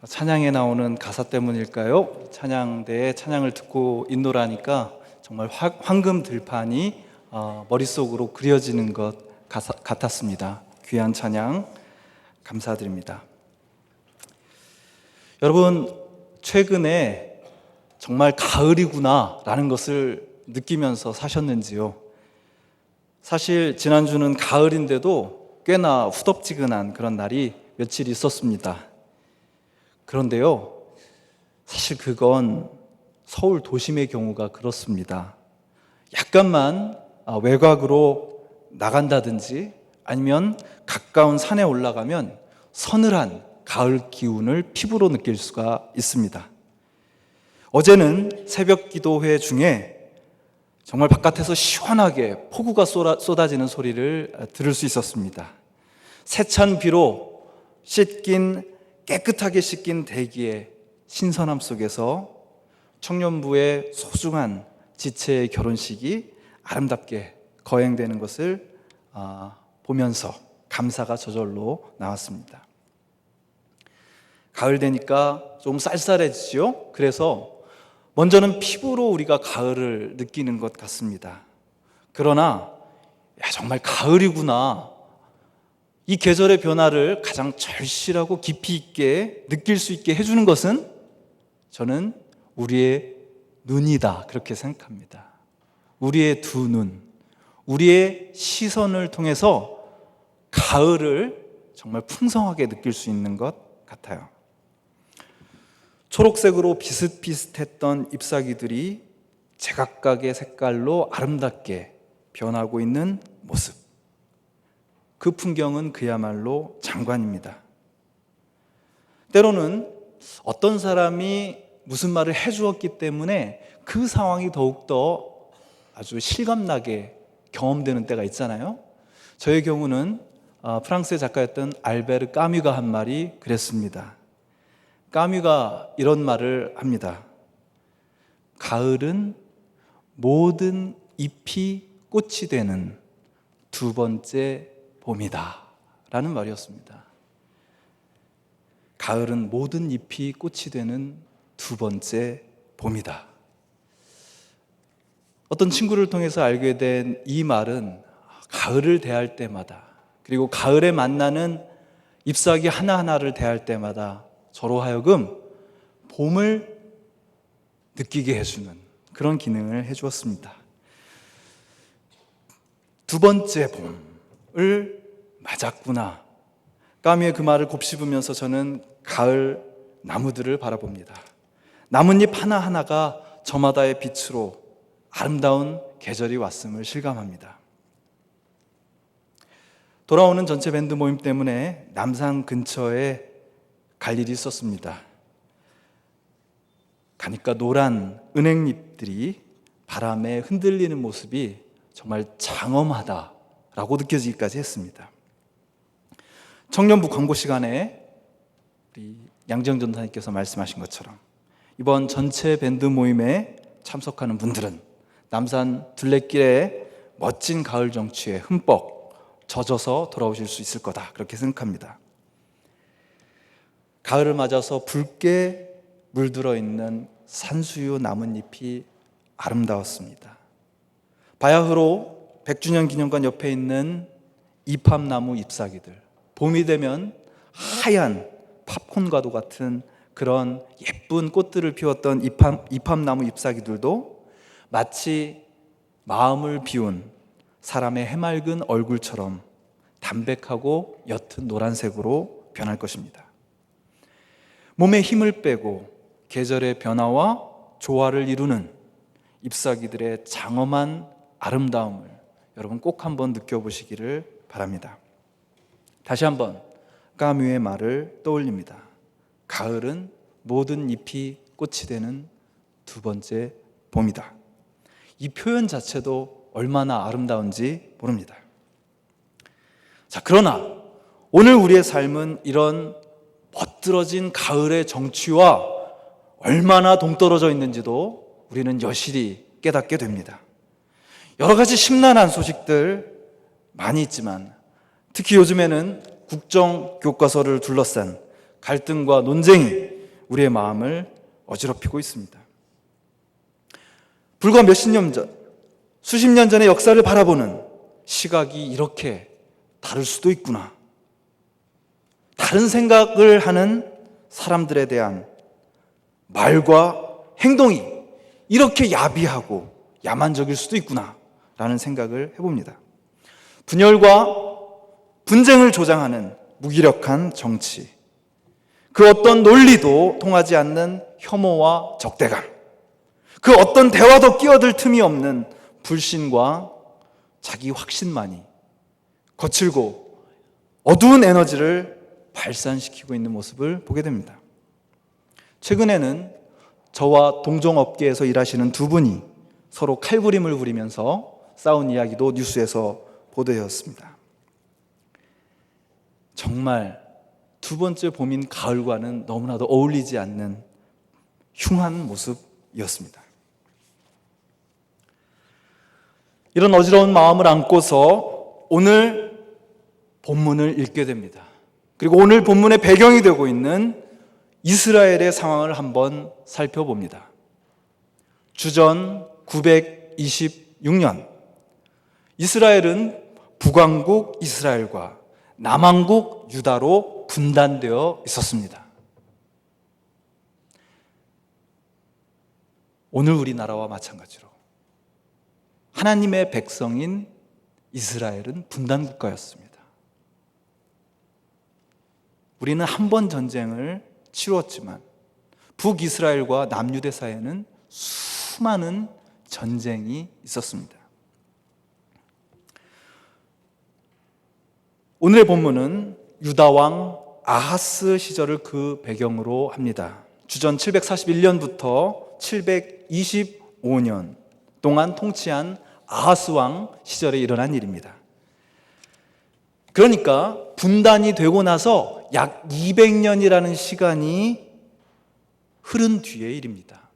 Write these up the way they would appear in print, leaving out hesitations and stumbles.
찬양에 나오는 가사 때문일까요? 찬양대에 찬양을 듣고 인노라니까 정말 황금 들판이 머릿속으로 그려지는 것 같았습니다. 귀한 찬양 감사드립니다. 여러분, 최근에 정말 가을이구나 라는 것을 느끼면서 사셨는지요? 사실 지난주는 가을인데도 꽤나 후덥지근한 그런 날이 며칠 있었습니다. 그런데요, 사실 그건 서울 도심의 경우가 그렇습니다. 약간만 외곽으로 나간다든지 아니면 가까운 산에 올라가면 서늘한 가을 기운을 피부로 느낄 수가 있습니다. 어제는 새벽 기도회 중에 정말 바깥에서 시원하게 폭우가 쏟아지는 소리를 들을 수 있었습니다. 세찬 비로 깨끗하게 씻긴 대기의 신선함 속에서 청년부의 소중한 지체의 결혼식이 아름답게 거행되는 것을 보면서 감사가 저절로 나왔습니다. 가을 되니까 좀 쌀쌀해지죠? 그래서 먼저는 피부로 우리가 가을을 느끼는 것 같습니다. 그러나 정말 가을이구나, 이 계절의 변화를 가장 절실하고 깊이 있게 느낄 수 있게 해주는 것은 저는 우리의 눈이다, 그렇게 생각합니다. 우리의 두 눈, 우리의 시선을 통해서 가을을 정말 풍성하게 느낄 수 있는 것 같아요. 초록색으로 비슷비슷했던 잎사귀들이 제각각의 색깔로 아름답게 변하고 있는 모습, 그 풍경은 그야말로 장관입니다. 때로는 어떤 사람이 무슨 말을 해주었기 때문에 그 상황이 더욱더 아주 실감나게 경험되는 때가 있잖아요. 저의 경우는 프랑스의 작가였던 알베르 까뮤가 한 말이 그랬습니다. 까뮤가 이런 말을 합니다. 가을은 모든 잎이 꽃이 되는 두 번째 봄이다 라는 말이었습니다. 가을은 모든 잎이 꽃이 되는 두 번째 봄이다. 어떤 친구를 통해서 알게 된 이 말은 가을을 대할 때마다, 그리고 가을에 만나는 잎사귀 하나하나를 대할 때마다 저로 하여금 봄을 느끼게 해주는 그런 기능을 해주었습니다. 두 번째 봄을 맞았구나. 까뮤의 그 말을 곱씹으면서 저는 가을 나무들을 바라봅니다. 나뭇잎 하나하나가 저마다의 빛으로 아름다운 계절이 왔음을 실감합니다. 돌아오는 전체 밴드 모임 때문에 남산 근처에 갈 일이 있었습니다. 가니까 노란 은행잎들이 바람에 흔들리는 모습이 정말 장엄하다라고 느껴지기까지 했습니다. 청년부 광고 시간에 우리 양정 전사님께서 말씀하신 것처럼 이번 전체 밴드 모임에 참석하는 분들은 남산 둘레길의 멋진 가을 정취에 흠뻑 젖어서 돌아오실 수 있을 거다, 그렇게 생각합니다. 가을을 맞아서 붉게 물들어 있는 산수유 나뭇잎이 아름다웠습니다. 바야흐로 100주년 기념관 옆에 있는 이팝나무 잎사귀들, 봄이 되면 하얀 팝콘과도 같은 그런 예쁜 꽃들을 피웠던 이팝나무 잎사귀들도 마치 마음을 비운 사람의 해맑은 얼굴처럼 담백하고 옅은 노란색으로 변할 것입니다. 몸에 힘을 빼고 계절의 변화와 조화를 이루는 잎사귀들의 장엄한 아름다움을 여러분 꼭 한번 느껴보시기를 바랍니다. 다시 한번 까뮤의 말을 떠올립니다. 가을은 모든 잎이 꽃이 되는 두 번째 봄이다. 이 표현 자체도 얼마나 아름다운지 모릅니다. 자, 그러나 오늘 우리의 삶은 이런 멋들어진 가을의 정취와 얼마나 동떨어져 있는지도 우리는 여실히 깨닫게 됩니다. 여러 가지 심란한 소식들 많이 있지만 특히 요즘에는 국정교과서를 둘러싼 갈등과 논쟁이 우리의 마음을 어지럽히고 있습니다. 불과 몇십 년 전, 수십 년 전의 역사를 바라보는 시각이 이렇게 다를 수도 있구나. 다른 생각을 하는 사람들에 대한 말과 행동이 이렇게 야비하고 야만적일 수도 있구나 라는 생각을 해봅니다. 분열과 분쟁을 조장하는 무기력한 정치, 그 어떤 논리도 통하지 않는 혐오와 적대감, 그 어떤 대화도 끼어들 틈이 없는 불신과 자기 확신만이 거칠고 어두운 에너지를 발산시키고 있는 모습을 보게 됩니다. 최근에는 저와 동종업계에서 일하시는 두 분이 서로 칼부림을 부리면서 싸운 이야기도 뉴스에서 보도되었습니다. 정말 두 번째 봄인 가을과는 너무나도 어울리지 않는 흉한 모습이었습니다. 이런 어지러운 마음을 안고서 오늘 본문을 읽게 됩니다. 그리고 오늘 본문의 배경이 되고 있는 이스라엘의 상황을 한번 살펴봅니다. 주전 926년 이스라엘은 북왕국 이스라엘과 남왕국 유다로 분단되어 있었습니다. 오늘 우리나라와 마찬가지로 하나님의 백성인 이스라엘은 분단 국가였습니다. 우리는 한 번 전쟁을 치루었지만 북이스라엘과 남유대 사이에는 수많은 전쟁이 있었습니다. 오늘의 본문은 유다왕 아하스 시절을 그 배경으로 합니다. 주전 741년부터 725년 동안 통치한 아하스 왕 시절에 일어난 일입니다. 그러니까 분단이 되고 나서 약 200년이라는 시간이 흐른 뒤의 일입니다.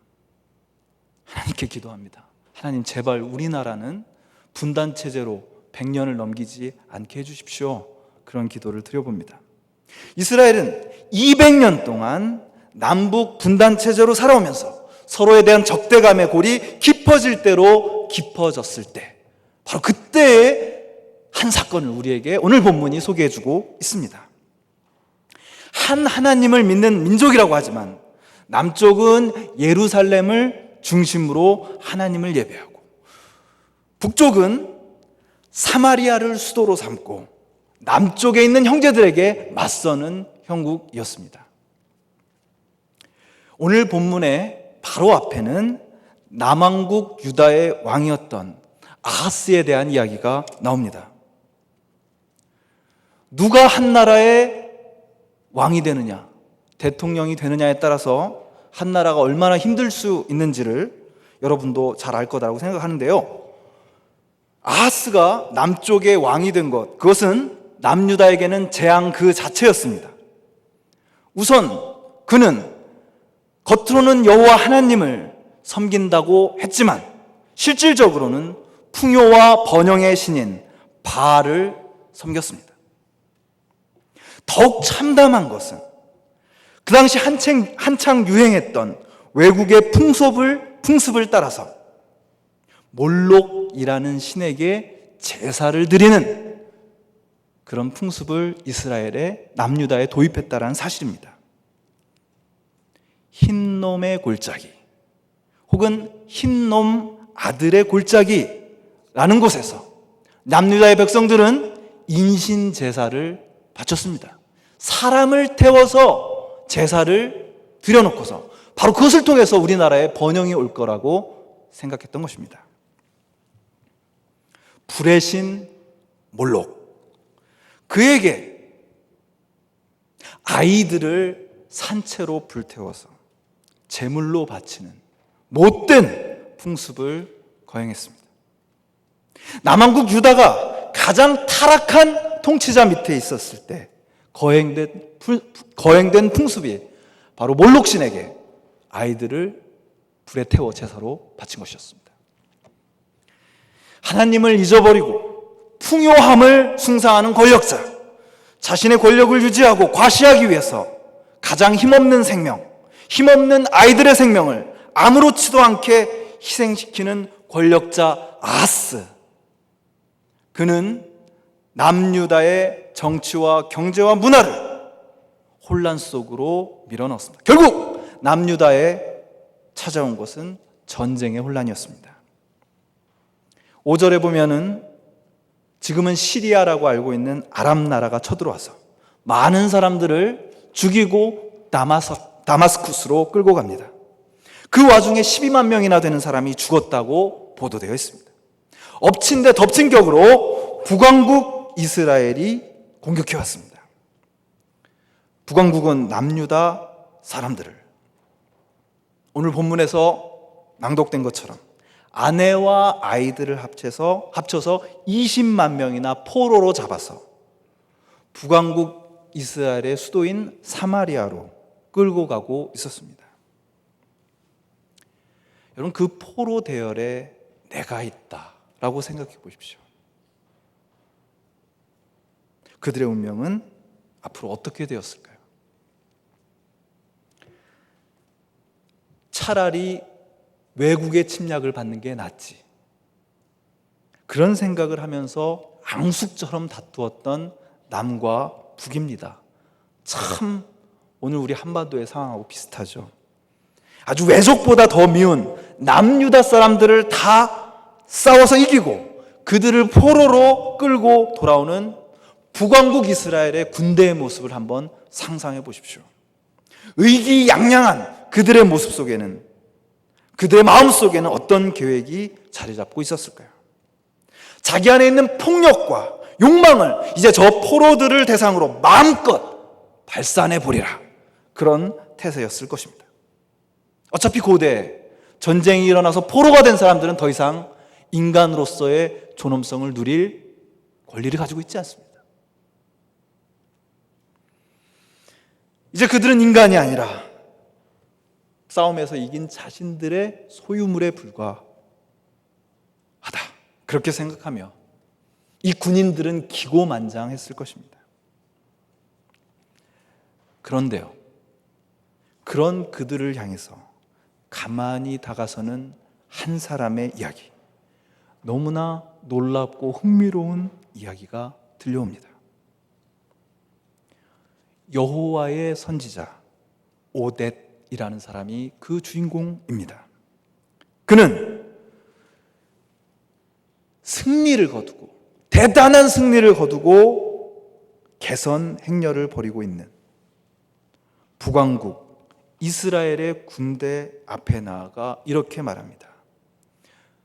하나님께 기도합니다. 하나님, 제발 우리나라는 분단 체제로 100년을 넘기지 않게 해주십시오. 그런 기도를 드려봅니다. 이스라엘은 200년 동안 남북 분단 체제로 살아오면서 서로에 대한 적대감의 골이 깊어질 대로 깊어졌을 때, 바로 그때의 한 사건을 우리에게 오늘 본문이 소개해주고 있습니다. 한 하나님을 믿는 민족이라고 하지만 남쪽은 예루살렘을 중심으로 하나님을 예배하고 북쪽은 사마리아를 수도로 삼고 남쪽에 있는 형제들에게 맞서는 형국이었습니다. 오늘 본문의 바로 앞에는 남왕국 유다의 왕이었던 아하스에 대한 이야기가 나옵니다. 누가 한 나라의 왕이 되느냐, 대통령이 되느냐에 따라서 한 나라가 얼마나 힘들 수 있는지를 여러분도 잘 알 거라고 생각하는데요. 아하스가 남쪽의 왕이 된 것, 그것은 남유다에게는 재앙 그 자체였습니다. 우선 그는 겉으로는 여호와 하나님을 섬긴다고 했지만 실질적으로는 풍요와 번영의 신인 바알을 섬겼습니다. 더욱 참담한 것은 그 당시 한창 유행했던 외국의 풍습을 따라서 몰록이라는 신에게 제사를 드리는 그런 풍습을 이스라엘의 남유다에 도입했다는 사실입니다. 흰놈의 골짜기 혹은 흰놈 아들의 골짜기라는 곳에서 남유다의 백성들은 인신 제사를 바쳤습니다. 사람을 태워서 제사를 드려놓고서 바로 그것을 통해서 우리나라에 번영이 올 거라고 생각했던 것입니다. 불의 신 몰록, 그에게 아이들을 산채로 불태워서 제물로 바치는 못된 풍습을 거행했습니다. 남왕국 유다가 가장 타락한 통치자 밑에 있었을 때 거행된 풍습이 바로 몰록신에게 아이들을 불에 태워 제사로 바친 것이었습니다. 하나님을 잊어버리고 풍요함을 숭상하는 권력자, 자신의 권력을 유지하고 과시하기 위해서 가장 힘없는 생명, 힘없는 아이들의 생명을 아무렇지도 않게 희생시키는 권력자 아하스. 그는 남유다의 정치와 경제와 문화를 혼란 속으로 밀어넣었습니다. 결국 남유다에 찾아온 것은 전쟁의 혼란이었습니다. 5절에 보면은 지금은 시리아라고 알고 있는 아람 나라가 쳐들어와서 많은 사람들을 죽이고 다마스쿠스로 끌고 갑니다. 그 와중에 12만 명이나 되는 사람이 죽었다고 보도되어 있습니다. 엎친 데 덮친 격으로 북왕국 이스라엘이 공격해 왔습니다. 북왕국은 남유다 사람들을 오늘 본문에서 낭독된 것처럼 아내와 아이들을 합쳐서 20만 명이나 포로로 잡아서 북왕국 이스라엘의 수도인 사마리아로 끌고 가고 있었습니다. 여러분, 그 포로 대열에 내가 있다라고 생각해 보십시오. 그들의 운명은 앞으로 어떻게 되었을까요? 차라리 외국의 침략을 받는 게 낫지. 그런 생각을 하면서 앙숙처럼 다투었던 남과 북입니다. 참 오늘 우리 한반도의 상황하고 비슷하죠. 아주 외족보다 더 미운 남유다 사람들을 다 싸워서 이기고 그들을 포로로 끌고 돌아오는 북왕국 이스라엘의 군대의 모습을 한번 상상해 보십시오. 의기양양한 그들의 모습 속에는, 그들의 마음 속에는 어떤 계획이 자리 잡고 있었을까요? 자기 안에 있는 폭력과 욕망을 이제 저 포로들을 대상으로 마음껏 발산해 보리라, 그런 태세였을 것입니다. 어차피 고대 전쟁이 일어나서 포로가 된 사람들은 더 이상 인간으로서의 존엄성을 누릴 권리를 가지고 있지 않습니다. 이제 그들은 인간이 아니라 싸움에서 이긴 자신들의 소유물에 불과하다, 그렇게 생각하며 이 군인들은 기고만장했을 것입니다. 그런데요, 그런 그들을 향해서 가만히 다가서는 한 사람의 이야기, 너무나 놀랍고 흥미로운 이야기가 들려옵니다. 여호와의 선지자 오뎃이라는 사람이 그 주인공입니다. 그는 승리를 거두고, 대단한 승리를 거두고 개선 행렬을 벌이고 있는 북왕국 이스라엘의 군대 앞에 나아가 이렇게 말합니다.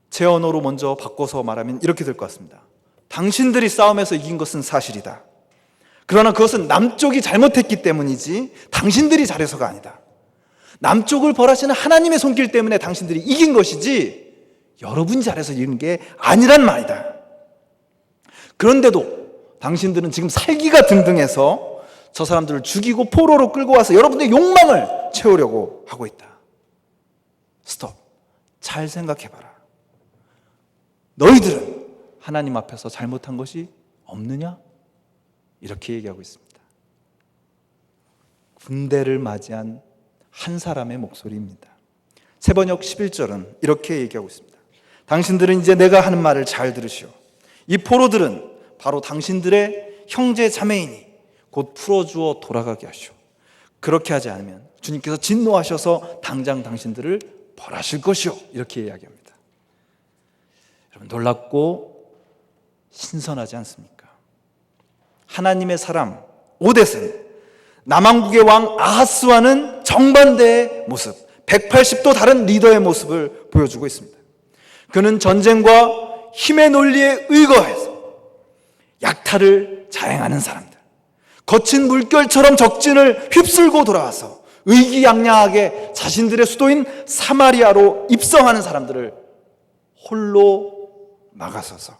제 언어로 먼저 바꿔서 말하면 이렇게 될 것 같습니다. 당신들이 싸움에서 이긴 것은 사실이다. 그러나 그것은 남쪽이 잘못했기 때문이지 당신들이 잘해서가 아니다. 남쪽을 벌하시는 하나님의 손길 때문에 당신들이 이긴 것이지 여러분이 잘해서 이긴 게 아니란 말이다. 그런데도 당신들은 지금 살기가 등등해서 저 사람들을 죽이고 포로로 끌고 와서 여러분들의 욕망을 채우려고 하고 있다. 스톱. 잘 생각해봐라. 너희들은 하나님 앞에서 잘못한 것이 없느냐? 이렇게 얘기하고 있습니다. 군대를 맞이한 한 사람의 목소리입니다. 세번역 11절은 이렇게 얘기하고 있습니다. 당신들은 이제 내가 하는 말을 잘 들으시오. 이 포로들은 바로 당신들의 형제 자매이니 곧 풀어주어 돌아가게 하시오. 그렇게 하지 않으면 주님께서 진노하셔서 당장 당신들을 벌하실 것이오. 이렇게 이야기합니다. 여러분, 놀랍고 신선하지 않습니까? 하나님의 사람 오뎃은 남왕국의 왕 아하스와는 정반대의 모습, 180도 다른 리더의 모습을 보여주고 있습니다. 그는 전쟁과 힘의 논리에 의거해서 약탈을 자행하는 사람들, 거친 물결처럼 적진을 휩쓸고 돌아와서 의기양양하게 자신들의 수도인 사마리아로 입성하는 사람들을 홀로 막아서서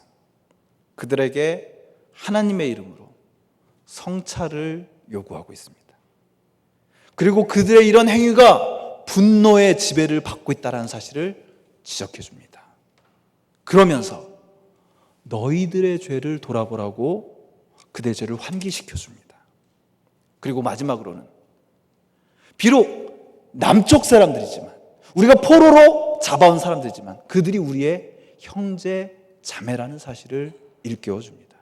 그들에게 하나님의 이름으로 성찰을 요구하고 있습니다. 그리고 그들의 이런 행위가 분노의 지배를 받고 있다는 사실을 지적해 줍니다. 그러면서 너희들의 죄를 돌아보라고 그들의 죄를 환기시켜 줍니다. 그리고 마지막으로는 비록 남쪽 사람들이지만, 우리가 포로로 잡아온 사람들이지만 그들이 우리의 형제 자매라는 사실을 일깨워줍니다.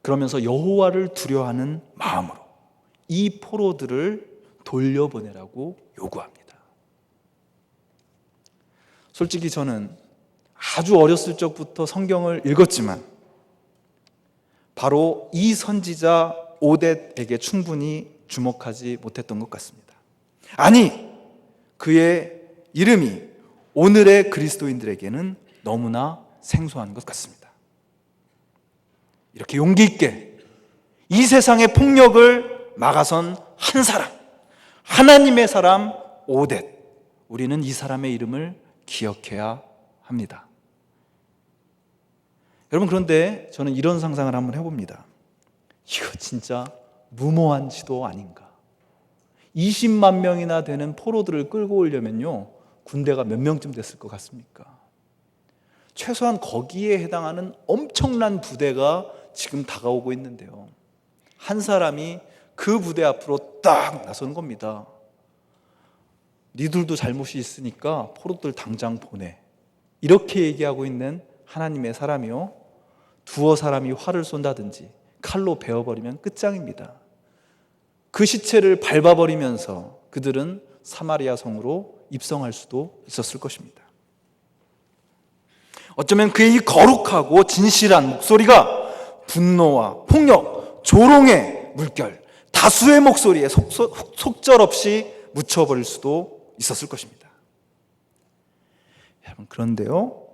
그러면서 여호와를 두려워하는 마음으로 이 포로들을 돌려보내라고 요구합니다. 솔직히 저는 아주 어렸을 적부터 성경을 읽었지만 바로 이 선지자 오뎃에게 충분히 주목하지 못했던 것 같습니다. 아니, 그의 이름이 오늘의 그리스도인들에게는 너무나 생소한 것 같습니다. 이렇게 용기 있게 이 세상의 폭력을 막아선 한 사람, 하나님의 사람 오뎃, 우리는 이 사람의 이름을 기억해야 합니다. 여러분, 그런데 저는 이런 상상을 한번 해봅니다. 이거 진짜 무모한 지도 아닌가? 20만 명이나 되는 포로들을 끌고 오려면요, 군대가 몇 명쯤 됐을 것 같습니까? 최소한 거기에 해당하는 엄청난 부대가 지금 다가오고 있는데요, 한 사람이 그 부대 앞으로 딱 나서는 겁니다. 니들도 잘못이 있으니까 포로들 당장 보내, 이렇게 얘기하고 있는 하나님의 사람이요, 두어 사람이 활을 쏜다든지 칼로 베어버리면 끝장입니다. 그 시체를 밟아버리면서 그들은 사마리아 성으로 입성할 수도 있었을 것입니다. 어쩌면 그의 이 거룩하고 진실한 목소리가 분노와 폭력, 조롱의 물결, 다수의 목소리에 속절없이 묻혀버릴 수도 있었을 것입니다. 여러분, 그런데요,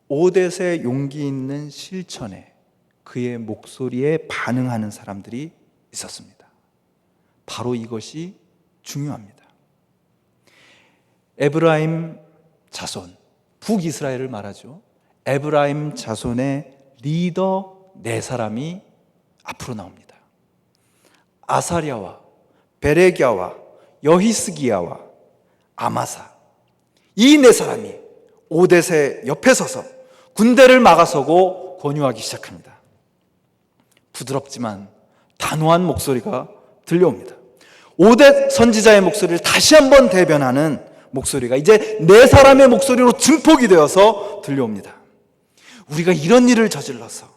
오뎃의 용기 있는 실천에 그의 목소리에 반응하는 사람들이 있었습니다. 바로 이것이 중요합니다. 에브라임 자손, 북이스라엘을 말하죠. 에브라임 자손의 리더 네 사람이 앞으로 나옵니다. 아사랴와 베레기야와 여히스기야와 아마사, 이 네 사람이 오뎃의 옆에 서서 군대를 막아서고 권유하기 시작합니다. 부드럽지만 단호한 목소리가 들려옵니다. 오뎃 선지자의 목소리를 다시 한번 대변하는 목소리가 이제 네 사람의 목소리로 증폭이 되어서 들려옵니다. 우리가 이런 일을 저질러서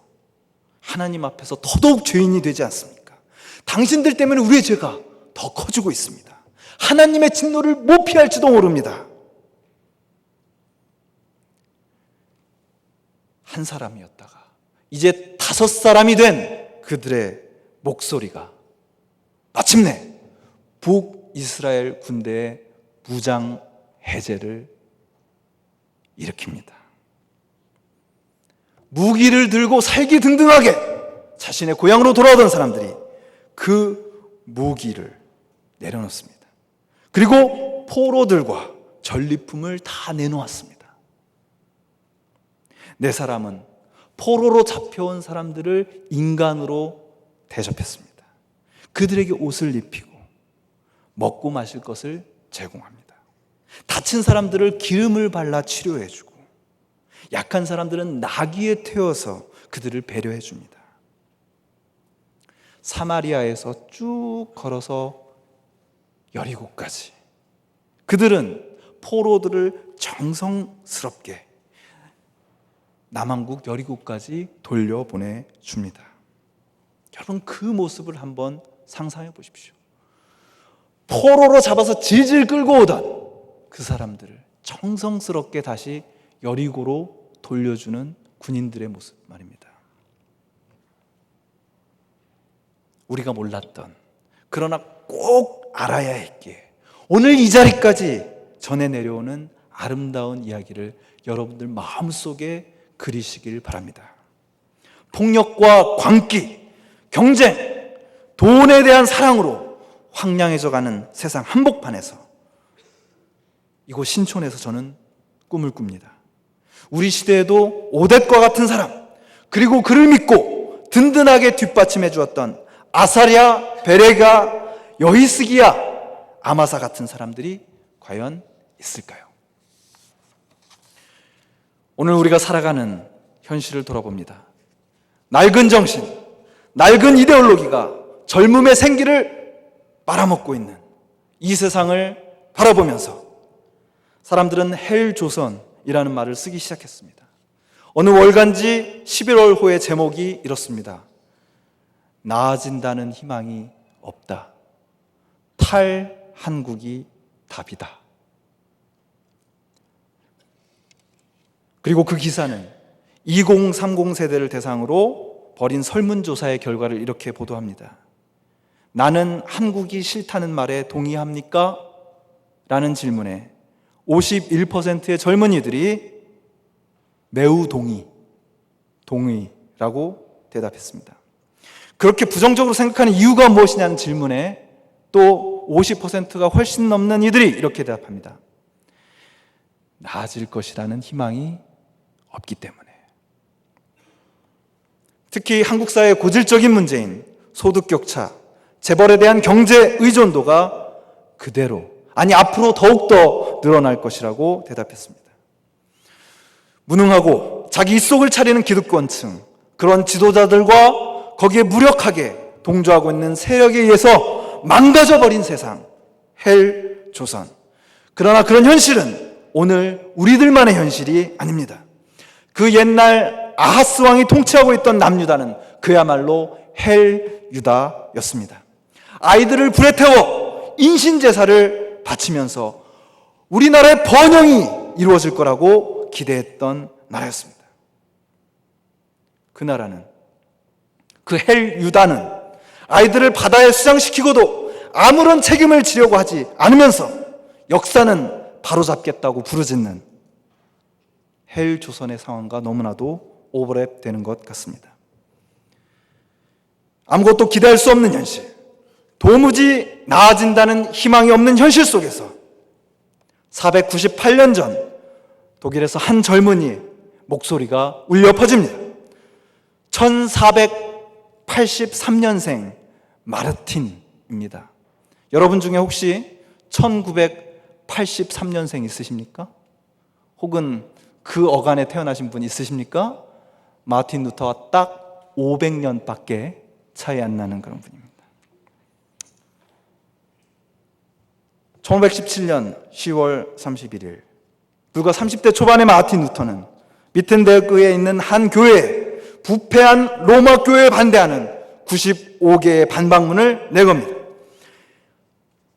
하나님 앞에서 더더욱 죄인이 되지 않습니까? 당신들 때문에 우리의 죄가 더 커지고 있습니다. 하나님의 진노를 못 피할지도 모릅니다. 한 사람이었다가 이제 5사람이 된 그들의 목소리가 마침내 북이스라엘 군대의 무장 해제를 일으킵니다. 무기를 들고 살기등등하게 자신의 고향으로 돌아오던 사람들이 그 무기를 내려놓습니다. 그리고 포로들과 전리품을 다 내놓았습니다. 네 사람은 포로로 잡혀온 사람들을 인간으로 대접했습니다. 그들에게 옷을 입히고 먹고 마실 것을 제공합니다. 다친 사람들을 기름을 발라 치료해주고 약한 사람들은 나귀에 태워서 그들을 배려해 줍니다. 사마리아에서 쭉 걸어서 여리고까지 그들은 포로들을 정성스럽게 남한국 여리고까지 돌려보내 줍니다. 여러분, 그 모습을 한번 상상해 보십시오. 포로로 잡아서 질질 끌고 오던 그 사람들을 정성스럽게 다시 여리고로 돌려주는 군인들의 모습 말입니다. 우리가 몰랐던, 그러나 꼭 알아야 했기에 오늘 이 자리까지 전해 내려오는 아름다운 이야기를 여러분들 마음속에 그리시길 바랍니다. 폭력과 광기, 경쟁, 돈에 대한 사랑으로 황량해져가는 세상 한복판에서 이곳 신촌에서 저는 꿈을 꿉니다. 우리 시대에도 오뎃과 같은 사람, 그리고 그를 믿고 든든하게 뒷받침해 주었던 아사랴, 베레가, 여히스기야, 아마사 같은 사람들이 과연 있을까요? 오늘 우리가 살아가는 현실을 돌아봅니다. 낡은 정신, 낡은 이데올로기가 젊음의 생기를 말아먹고 있는 이 세상을 바라보면서 사람들은 헬조선이라는 말을 쓰기 시작했습니다. 어느 월간지 11월 호의 제목이 이렇습니다. 나아진다는 희망이 없다. 탈한국이 답이다. 그리고 그 기사는 2030 세대를 대상으로 벌인 설문조사의 결과를 이렇게 보도합니다. 나는 한국이 싫다는 말에 동의합니까? 라는 질문에 51%의 젊은이들이 매우 동의라고 대답했습니다. 그렇게 부정적으로 생각하는 이유가 무엇이냐는 질문에 또 50%가 훨씬 넘는 이들이 이렇게 대답합니다. 나아질 것이라는 희망이 없기 때문에. 특히 한국 사회의 고질적인 문제인 소득 격차, 재벌에 대한 경제 의존도가 그대로, 아니 앞으로 더욱더 늘어날 것이라고 대답했습니다. 무능하고 자기 입속을 차리는 기득권층, 그런 지도자들과 거기에 무력하게 동조하고 있는 세력에 의해서 망가져버린 세상, 헬조선. 그러나 그런 현실은 오늘 우리들만의 현실이 아닙니다. 그 옛날 아하스 왕이 통치하고 있던 남유다는 그야말로 헬유다였습니다. 아이들을 불에 태워 인신제사를 바치면서 우리나라의 번영이 이루어질 거라고 기대했던 나라였습니다. 그 나라는, 그 헬유다는 아이들을 바다에 수장시키고도 아무런 책임을 지려고 하지 않으면서 역사는 바로잡겠다고 부르짖는 헬조선의 상황과 너무나도 오버랩되는 것 같습니다. 아무것도 기대할 수 없는 현실, 도무지 나아진다는 희망이 없는 현실 속에서 498년 전 독일에서 한 젊은이의 목소리가 울려 퍼집니다. 1483년생 마르틴입니다. 여러분 중에 혹시 1983년생 있으십니까? 혹은 그 어간에 태어나신 분 있으십니까? 마틴 루터와 딱 500년밖에 차이 안 나는 그런 분입니다. 1517년 10월 31일 불과 30대 초반의 마틴 루터는 미텐베르크에 있는 한 교회에 부패한 로마 교회에 반대하는 95개의 반박문을 내겁니다.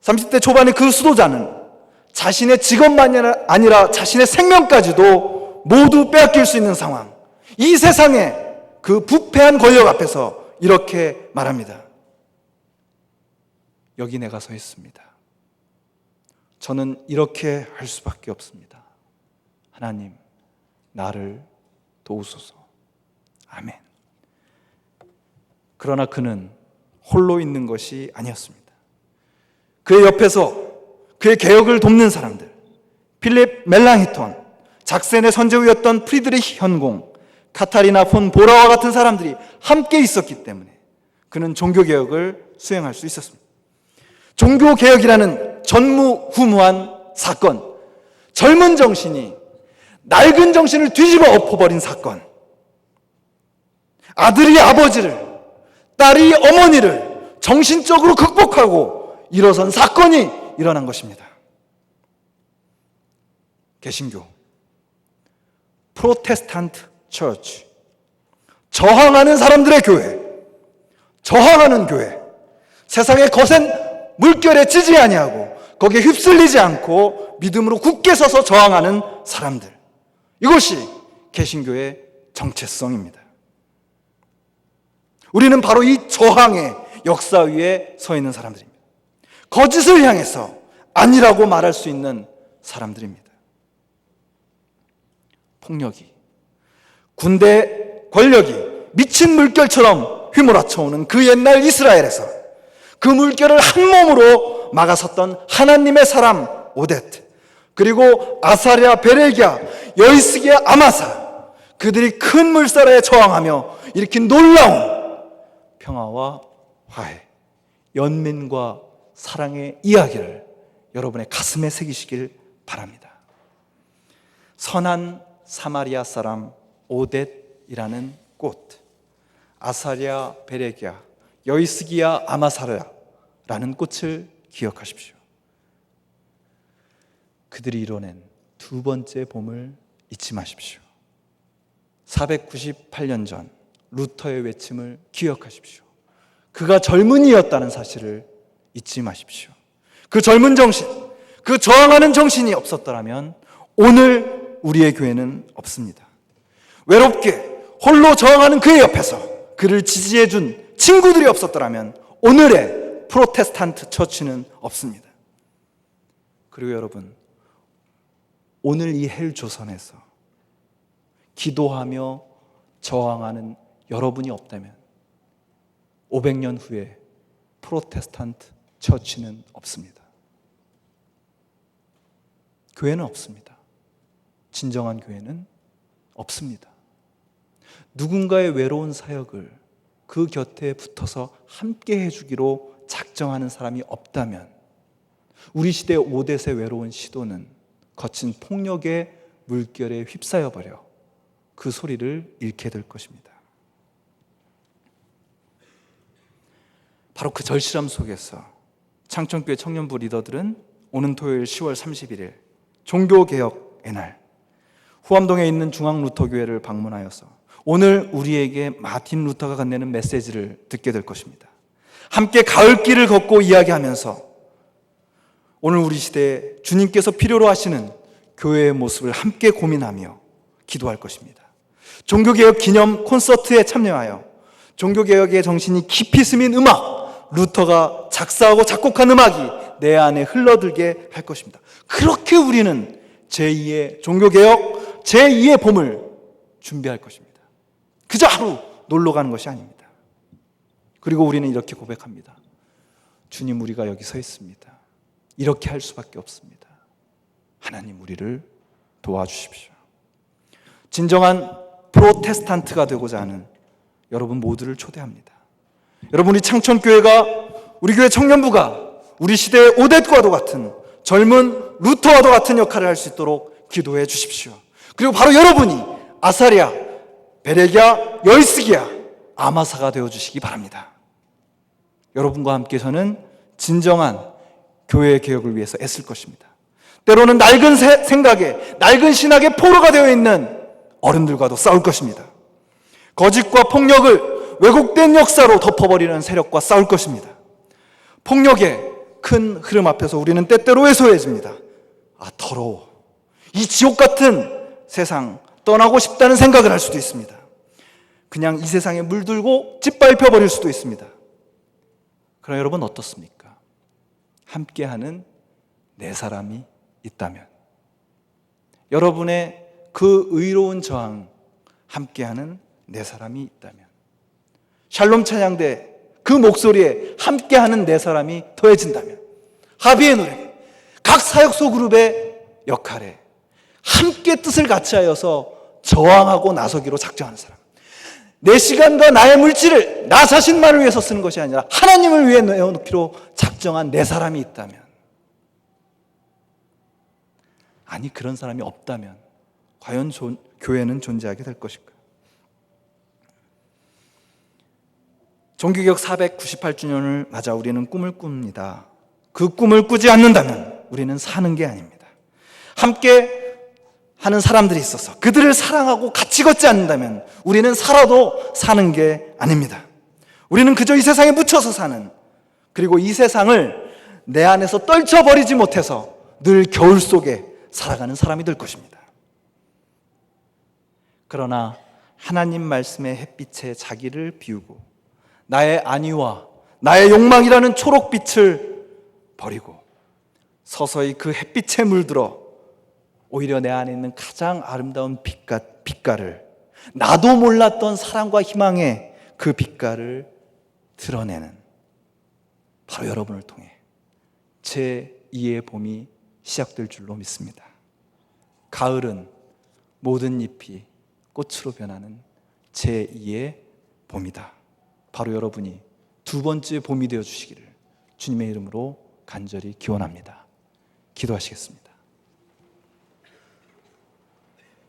30대 초반의 그 수도자는 자신의 직업만이 아니라 자신의 생명까지도 모두 빼앗길 수 있는 상황, 이 세상의 그 부패한 권력 앞에서 이렇게 말합니다. 여기 내가 서 있습니다. 저는 이렇게 할 수밖에 없습니다. 하나님, 나를 도우소서. 아멘. 그러나 그는 홀로 있는 것이 아니었습니다. 그의 옆에서 그의 개혁을 돕는 사람들, 필립 멜랑히톤, 작센의 선제후였던 프리드리히 현공, 카타리나 폰 보라와 같은 사람들이 함께 있었기 때문에 그는 종교개혁을 수행할 수 있었습니다. 종교개혁이라는 전무후무한 사건, 젊은 정신이 낡은 정신을 뒤집어 엎어버린 사건, 아들이 아버지를, 딸이 어머니를 정신적으로 극복하고 일어선 사건이 일어난 것입니다. 개신교, 프로테스탄트 처치, 저항하는 사람들의 교회, 저항하는 교회, 세상의 거센 물결에 찌지 아니하고 거기에 휩쓸리지 않고 믿음으로 굳게 서서 저항하는 사람들, 이것이 개신교의 정체성입니다. 우리는 바로 이 저항의 역사 위에 서 있는 사람들입니다. 거짓을 향해서 아니라고 말할 수 있는 사람들입니다. 폭력이, 군대 권력이 미친 물결처럼 휘몰아쳐오는 그 옛날 이스라엘에서 그 물결을 한 몸으로 막아섰던 하나님의 사람 오뎃, 그리고 아사랴, 베레기야, 여이스기야, 아마사, 그들이 큰 물살에 저항하며 일으킨 놀라운 평화와 화해, 연민과 사랑의 이야기를 여러분의 가슴에 새기시길 바랍니다. 선한 사마리아 사람 오뎃이라는 꽃, 아사랴, 베레기야, 여이스기야 아마사라라는 꽃을 기억하십시오. 그들이 이뤄낸 두 번째 봄을 잊지 마십시오. 498년 전 루터의 외침을 기억하십시오. 그가 젊은이였다는 사실을 잊지 마십시오. 그 젊은 정신, 그 저항하는 정신이 없었더라면 오늘 우리의 교회는 없습니다. 외롭게 홀로 저항하는 그의 옆에서 그를 지지해준 친구들이 없었더라면 오늘의 프로테스탄트 처치는 없습니다. 그리고 여러분, 오늘 이 헬조선에서 기도하며 저항하는 여러분이 없다면 500년 후에 프로테스탄트 처치는 없습니다. 교회는 없습니다. 진정한 교회는 없습니다. 누군가의 외로운 사역을 그 곁에 붙어서 함께 해주기로 작정하는 사람이 없다면 우리 시대의 오댓의 외로운 시도는 거친 폭력의 물결에 휩싸여버려 그 소리를 잃게 될 것입니다. 바로 그 절실함 속에서 창천교회 청년부 리더들은 오는 토요일 10월 31일 종교개혁의 날 후암동에 있는 중앙루터교회를 방문하여서 오늘 우리에게 마틴 루터가 건네는 메시지를 듣게 될 것입니다. 함께 가을길을 걷고 이야기하면서 오늘 우리 시대에 주님께서 필요로 하시는 교회의 모습을 함께 고민하며 기도할 것입니다. 종교개혁 기념 콘서트에 참여하여 종교개혁의 정신이 깊이 스민 음악, 루터가 작사하고 작곡한 음악이 내 안에 흘러들게 할 것입니다. 그렇게 우리는 제2의 종교개혁, 제2의 봄을 준비할 것입니다. 그저 하루 놀러 가는 것이 아닙니다. 그리고 우리는 이렇게 고백합니다. 주님, 우리가 여기 서 있습니다. 이렇게 할 수밖에 없습니다. 하나님, 우리를 도와주십시오. 진정한 프로테스탄트가 되고자 하는 여러분 모두를 초대합니다. 여러분, 우리 창천교회가, 우리 교회 청년부가 우리 시대의 오댓과도 같은 젊은 루터와도 같은 역할을 할 수 있도록 기도해 주십시오. 그리고 바로 여러분이 아사랴, 베레기야, 여이스기야, 아마사가 되어주시기 바랍니다. 여러분과 함께 저는 진정한 교회의 개혁을 위해서 애쓸 것입니다. 때로는 낡은 생각에, 낡은 신학의 포로가 되어 있는 어른들과도 싸울 것입니다. 거짓과 폭력을 왜곡된 역사로 덮어버리는 세력과 싸울 것입니다. 폭력의 큰 흐름 앞에서 우리는 때때로 왜소해집니다. 더러워. 이 지옥 같은 세상 떠나고 싶다는 생각을 할 수도 있습니다. 그냥 이 세상에 물들고 짓밟혀 버릴 수도 있습니다. 그러나 여러분 어떻습니까? 함께하는 네 사람이 있다면, 여러분의 그 의로운 저항 함께하는 네 사람이 있다면, 샬롬 찬양대 그 목소리에 함께하는 네 사람이 더해진다면, 합의의 노래, 각 사역소 그룹의 역할에 함께 뜻을 같이 하여서 저항하고 나서기로 작정하는 사람, 내 시간과 나의 물질을 나 자신만을 위해서 쓰는 것이 아니라 하나님을 위해 내어놓기로 작정한 네 사람이 있다면, 아니 그런 사람이 없다면 과연 교회는 존재하게 될 것일까? 종교개혁 498주년을 맞아 우리는 꿈을 꿉니다. 그 꿈을 꾸지 않는다면 우리는 사는 게 아닙니다. 함께 하는 사람들이 있어서 그들을 사랑하고 같이 걷지 않는다면 우리는 살아도 사는 게 아닙니다. 우리는 그저 이 세상에 묻혀서 사는, 그리고 이 세상을 내 안에서 떨쳐버리지 못해서 늘 겨울 속에 살아가는 사람이 될 것입니다. 그러나 하나님 말씀의 햇빛에 자기를 비우고 나의 안위와 나의 욕망이라는 초록빛을 버리고 서서히 그 햇빛에 물들어 오히려 내 안에 있는 가장 아름다운 빛깔을, 나도 몰랐던 사랑과 희망의 그 빛깔을 드러내는 바로 여러분을 통해 제2의 봄이 시작될 줄로 믿습니다. 가을은 모든 잎이 꽃으로 변하는 제2의 봄이다. 바로 여러분이 두 번째 봄이 되어 주시기를 주님의 이름으로 간절히 기원합니다. 기도하시겠습니다.